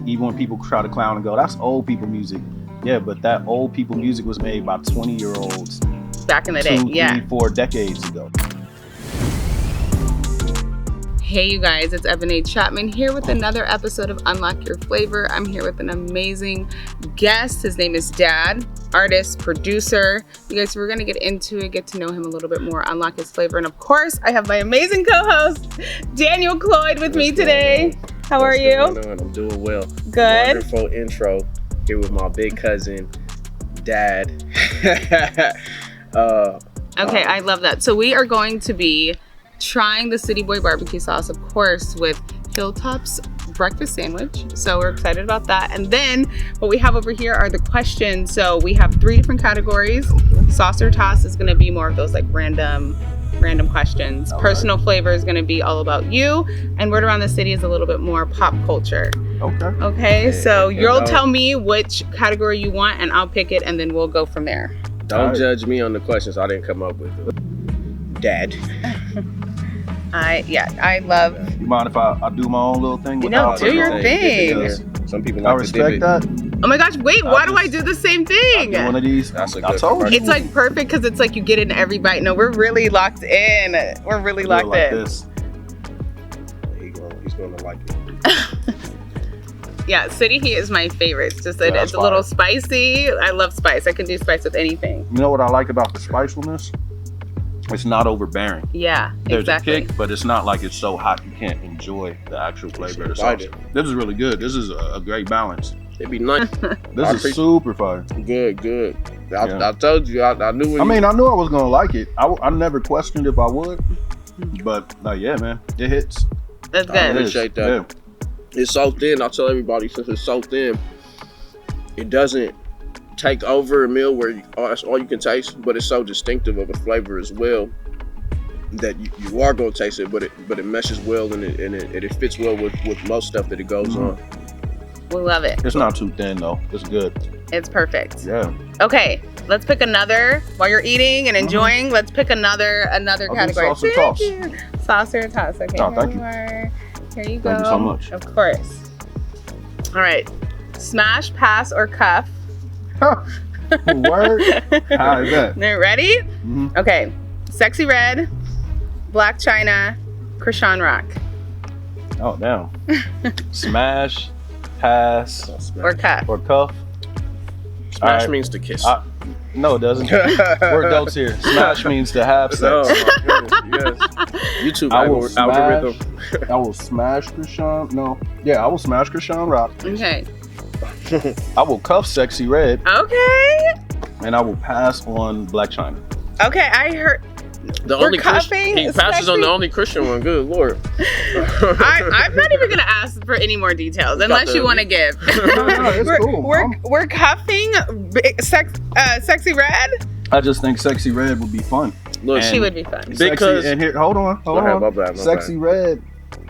even when people try to clown and go, that's old people music. Yeah, but that old people music was made by 20-year-olds back in the day. 3, 4 decades ago. Hey you guys, it's Ebony Chapman here with another episode of Unlock Your Flavor. I'm here with an amazing guest. His name is Dad, artist, producer. You guys, we're gonna get into it, get to know him a little bit more, unlock his flavor. And of course, I have my amazing co-host, Daniel Cloyd, with me today. How are you? I'm doing well. Good. Wonderful intro here with my big cousin, Dad. Okay, I love that. So we are going to be trying the CITYBOI BBQ sauce, of course, with Hilltop's breakfast sandwich. So we're excited about that. And then what we have over here are the questions. So we have 3 different categories. Sauce or toss is going to be more of those like random questions. Personal flavor is going to be all about you. And word around the city is a little bit more pop culture. Okay. So you'll tell me which category you want and I'll pick it and then we'll go from there. Don't judge me on the questions I didn't come up with. Dad. I love. You mind if I do my own little thing? Do your thing. Some people like I respect that. Oh my gosh, wait, why do I do the same thing? One of these. That's a I good told you. It's like perfect because it's like you get in every bite. No, we're really locked in. We're really locked like in. This. He's gonna like it. Yeah, City Heat is my favorite. It's just it's a little spicy. I love spice. I can do spice with anything. You know what I like about the spicefulness? It's not overbearing. Yeah, There's exactly. a kick, but it's not like it's so hot you can't enjoy the actual flavor of the sauce. This is really good. This is a great balance. It'd be nice. This is super fire. Good. I told you, I knew. I knew I was gonna like it. I never questioned if I would, but yeah, man, it hits. That's good. I appreciate that. Yeah. It's so thin. I tell everybody, since it's so thin, it doesn't take over a meal where that's all you can taste, but it's so distinctive of a flavor as well that you are gonna taste it, but it meshes well and it fits well with most stuff that it goes on. We love it. It's not too thin though. It's good. It's perfect. Yeah. Okay, let's pick another while you're eating and enjoying. Let's pick another category. Sauce or toss. Sauce or toss. Okay. Oh, thank you. Here you go. Thank you so much. Of course. All right. Smash, pass, or cuff. Word. How is that? Ready? Mm-hmm. Okay. Sexy Red, Black China, Krishan Rock. Oh damn. Smash, pass, or cuff. Or cuff. Smash means to kiss. No, it doesn't. We're adults here. Smash means to have sex. Oh my goodness, yes. YouTube algorithm. I will smash Krishan. No. Yeah, I will smash Krishan Rock. Okay. I will cuff Sexy Red. Okay. And I will pass on Black China. Okay, I heard. He passes on the only Christian one. Good Lord. I'm not even gonna ask for any more details unless you want to give. We're cuffing Sexy Red. I just think Sexy Red would be fun. Look, she would be fun. Because and here, hold on. My bad. Sexy Red,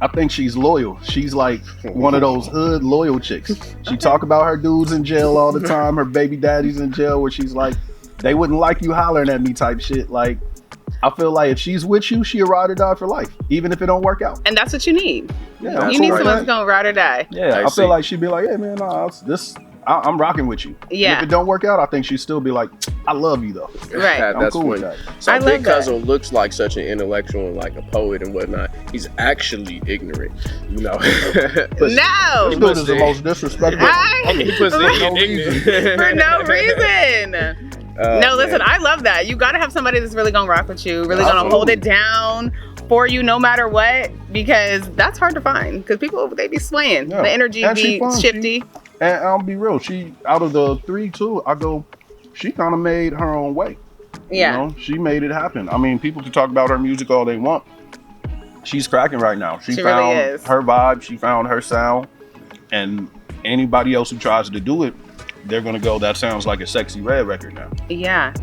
I think she's loyal. She's like one of those hood loyal chicks. She talk about her dudes in jail all the time. Her baby daddy's in jail, where she's like, they wouldn't like you hollering at me type shit. Like, I feel like if she's with you, she'll ride or die for life, even if it don't work out. And that's what you need. Yeah, you need someone who's gonna ride or die. Yeah, I feel like she'd be like, yeah, man, I'm rocking with you. Yeah. And if it don't work out, I think she'd still be like, I love you though. Right. That's cool funny. So Big Cousin looks like such an intellectual and like a poet and whatnot. He's actually ignorant, you know. No. This dude is the most disrespectful. He puts ignorant for no reason. No, listen, I love that. You gotta have somebody that's really gonna rock with you, really gonna hold it down for you no matter what, because that's hard to find. Because people, they be swaying. Yeah. The energy be shifty. And I'll be real, she, out of the 3 too, she kind of made her own way. Yeah. You know, she made it happen. I mean, people can talk about her music all they want. She's cracking right now. She found really is. Her vibe, she found her sound, and anybody else who tries to do it, they're gonna go, that sounds like a Sexy Red record now. Yeah.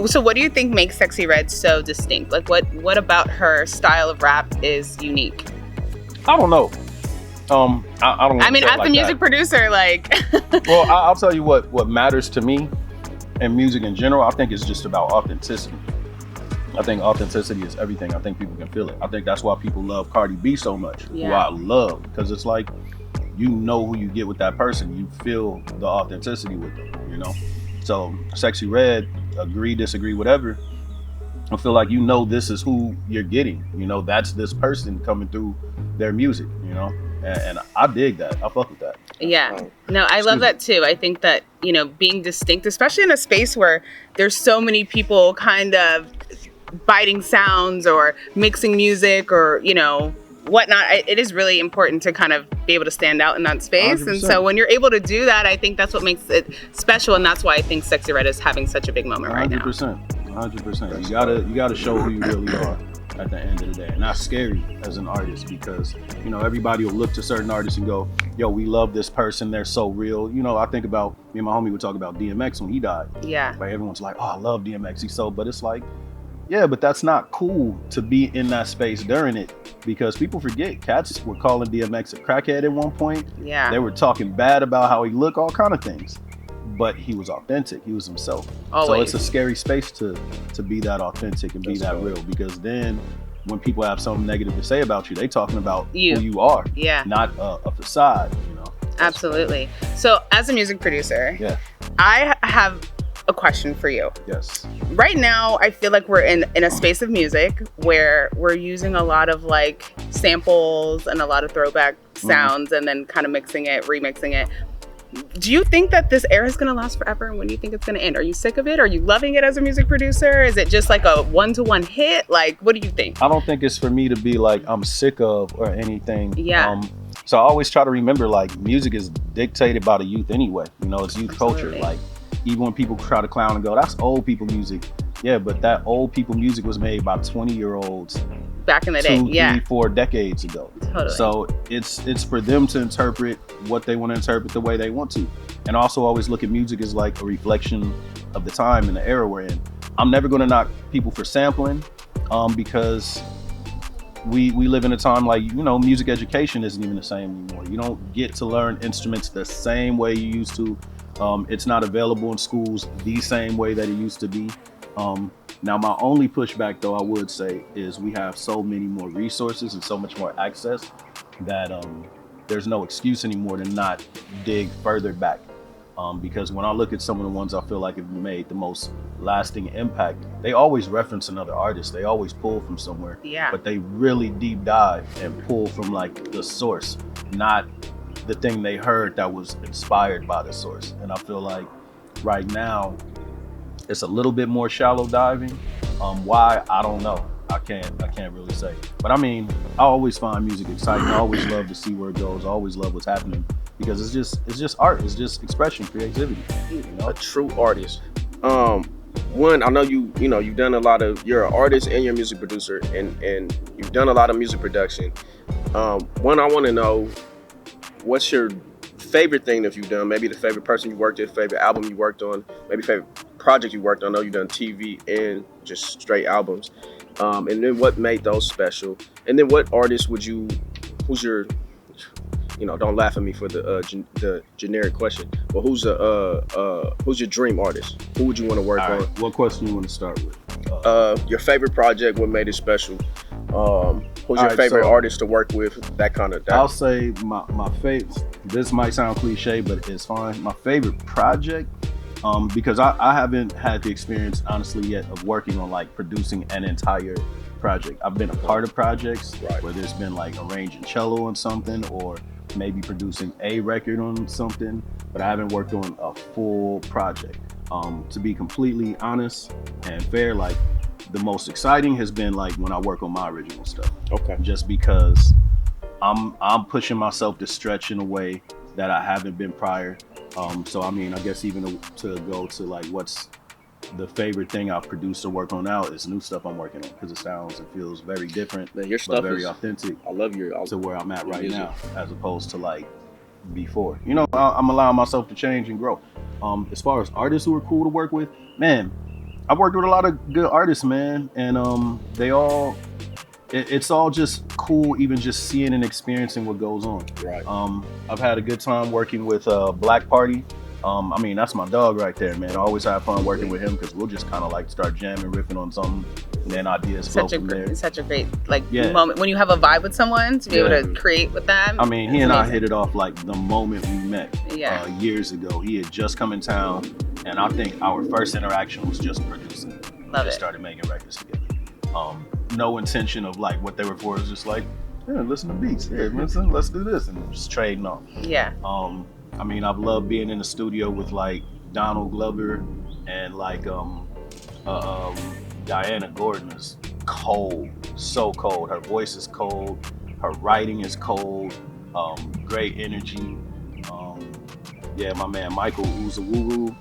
So what do you think makes Sexy Red so distinct? Like what about her style of rap is unique? I don't know. I don't. I mean, as a music producer, like. Well, I'll tell you what matters to me, and music in general. I think it's just about authenticity. I think authenticity is everything. I think people can feel it. I think that's why people love Cardi B so much. Yeah. Who I love, because it's like you know who you get with that person. You feel the authenticity with them, you know. So Sexy Red, agree, disagree, whatever. I feel like, you know, this is who you're getting. You know, that's this person coming through their music, you know. And I dig that. I fuck with that. Yeah. No, I love that too. I think that, you know, being distinct, especially in a space where there's so many people kind of biting sounds or mixing music or, you know, whatnot, it is really important to kind of be able to stand out in that space. 100%. And so when you're able to do that, I think that's what makes it special. And that's why I think Sexy Red is having such a big moment right now. 100%. You gotta show who you really are at the end of the day. And that's scary as an artist because, you know, everybody will look to certain artists and go, yo, we love this person, they're so real. You know, I think about, me and my homie would talk about DMX when he died. Yeah. Like, everyone's like, oh, I love DMX, he's so, but it's like, yeah, but that's not cool to be in that space during it, because people forget cats were calling DMX a crackhead at one point. Yeah. They were talking bad about how he looked, all kind of things. But he was authentic. He was himself. Always. So it's a scary space to be that authentic and be that real, because then when people have something negative to say about you, they talking about who you are. Yeah. Not a facade, you know. Absolutely. So as a music producer, yeah, I have a question for you. Yes. Right now, I feel like we're in a space of music where we're using a lot of like samples and a lot of throwback sounds and then kind of mixing it, remixing it. Do you think that this era is going to last forever? And when do you think it's going to end? Are you sick of it? Are you loving it as a music producer? Is it just like a one-to-one hit? Like, what do you think? I don't think it's for me to be like, I'm sick of or anything. Yeah. So I always try to remember, like, music is dictated by the youth anyway. You know, it's youth culture. Like, even when people try to clown and go, that's old people music. Yeah, but that old people music was made by 20-year-olds back in the day, 3, 4 decades ago. Totally. So it's for them to interpret what they want to interpret the way they want to. And also always look at music as like a reflection of the time and the era we're in. I'm never going to knock people for sampling because we live in a time, like, you know, music education isn't even the same anymore. You don't get to learn instruments the same way you used to. It's not available in schools the same way that it used to be. Now, my only pushback, though, I would say, is we have so many more resources and so much more access that there's no excuse anymore to not dig further back. Because when I look at some of the ones I feel like have made the most lasting impact, they always reference another artist. They always pull from somewhere. Yeah. But they really deep dive and pull from like the source, not the thing they heard that was inspired by the source. And I feel like right now, it's a little bit more shallow diving. Why? I don't know. I can't really say. But I mean, I always find music exciting. I always love to see where it goes. I always love what's happening because it's just art. It's just expression, creativity. You know? A true artist. One, I know you've done a lot of. You're an artist and you're a music producer, and you've done a lot of music production. One, I want to know, what's your favorite thing that you've done? Maybe the favorite person you worked with, favorite album you worked on, maybe favorite project you worked on. I know you've done TV and just straight albums. And then what made those special? And then what artist who's your, don't laugh at me for the generic question, but who's your dream artist? Who would you want to work on? What question you want to start with? Your favorite project, what made it special? Who's your favorite artist to work with? That kind of. I'll say my favorite. This might sound cliche, but it's fine. My favorite project, because I haven't had the experience, honestly, yet of working on like producing an entire project. I've been a part of projects where there's been like arranging cello on something or maybe producing a record on something, but I haven't worked on a full project. To be completely honest and fair, like the most exciting has been like when I work on my original stuff. Okay. Just because I'm pushing myself to stretch in a way that I haven't been prior. So I mean, I guess even to go to like what's the favorite thing I've produced or work on now is new stuff I'm working on because it sounds and feels very different. Man, your stuff very authentic. I love to where I'm at right now, as opposed to like before. You know, I'm allowing myself to change and grow. As far as artists who are cool to work with, man, I've worked with a lot of good artists, man, and it's all just cool, even just seeing and experiencing what goes on. Right. I've had a good time working with Black Party. I mean, that's my dog right there, man. I always have fun working with him because we'll just kind of like start jamming, riffing on something, and then ideas flow from there. Such a great moment when you have a vibe with someone to be able to create with them. I mean, he and I hit it off like the moment we met years ago. He had just come in town, and I think our first interaction was just producing. Love it. Started making records together. No intention of like what they were for. It was just like, yeah, listen to beats. Yeah, listen, let's do this, and just trading off. Yeah. I mean, I've loved being in the studio with like Donald Glover and like Diana Gordon is cold, so cold. Her voice is cold. Her writing is cold. Great energy. Yeah, my man Michael Uzawuru,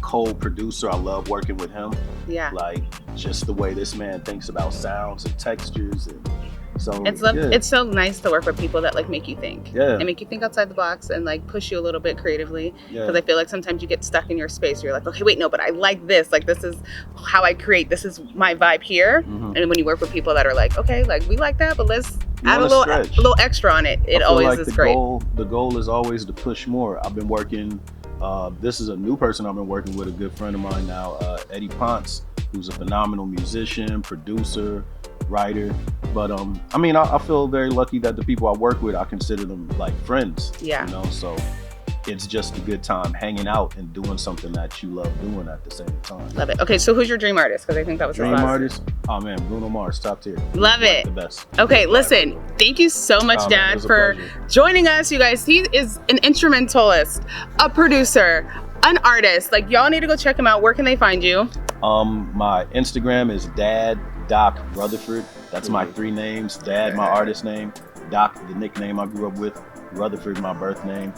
co-producer. I love working with him. Yeah. Like just the way this man thinks about sounds and textures, and so it's so nice to work with people that like make you think. Yeah. And make you think outside the box and like push you a little bit creatively. Because I feel like sometimes you get stuck in your space. You're like, okay, wait, no, but I like this. Like this is how I create. This is my vibe here. And when you work with people that are like, okay, like we like that, but let's add a little extra on it. It always like is great. The goal is always to push more. I've been working. This is a new person I've been working with, a good friend of mine now, Eddie Ponce, who's a phenomenal musician, producer, writer. But I mean, I feel very lucky that the people I work with, I consider them like friends. Yeah. You know, so it's just a good time hanging out and doing something that you love doing at the same time. Love it. Okay, so who's your dream artist? Because I think that was dream artist. Oh man, Bruno Mars, top tier. Love it. The best. Okay, listen. Thank you so much, Dad, for joining us. You guys, he is an instrumentalist, a producer, an artist. Like y'all need to go check him out. Where can they find you? My Instagram is Dad Doc Rutherford. That's my three names. Dad, my artist name. Doc, the nickname I grew up with. Rutherford, my birth name.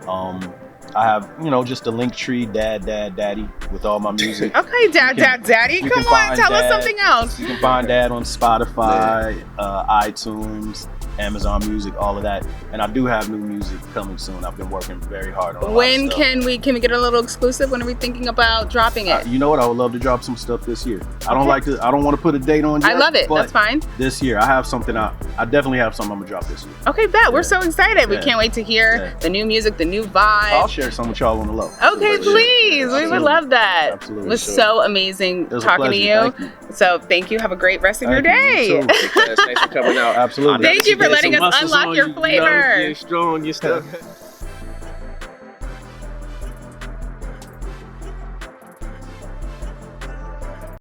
I have, just a link tree, Dad, Daddy, with all my music. Okay, Daddy. Come on, tell us something else. You can find Dad on Spotify, iTunes, Amazon Music, all of that. And I do have new music coming soon. I've been working very hard on it. When can we get a little exclusive? When are we thinking about dropping it? You know what? I would love to drop some stuff this year. I don't want to put a date on yet. I love it. That's fine. This year, I have something I definitely have something I'm gonna drop this year. Okay, bet. We're so excited. We can't wait to hear the new music, the new vibe. I'll share some with y'all on the low. Okay, please. We would love that. Absolutely. It was so amazing talking to you. So thank you. Have a great rest of your day. Thanks for coming out. Absolutely. Thank you for letting us unlock your flavor. You're strong, you're stuff.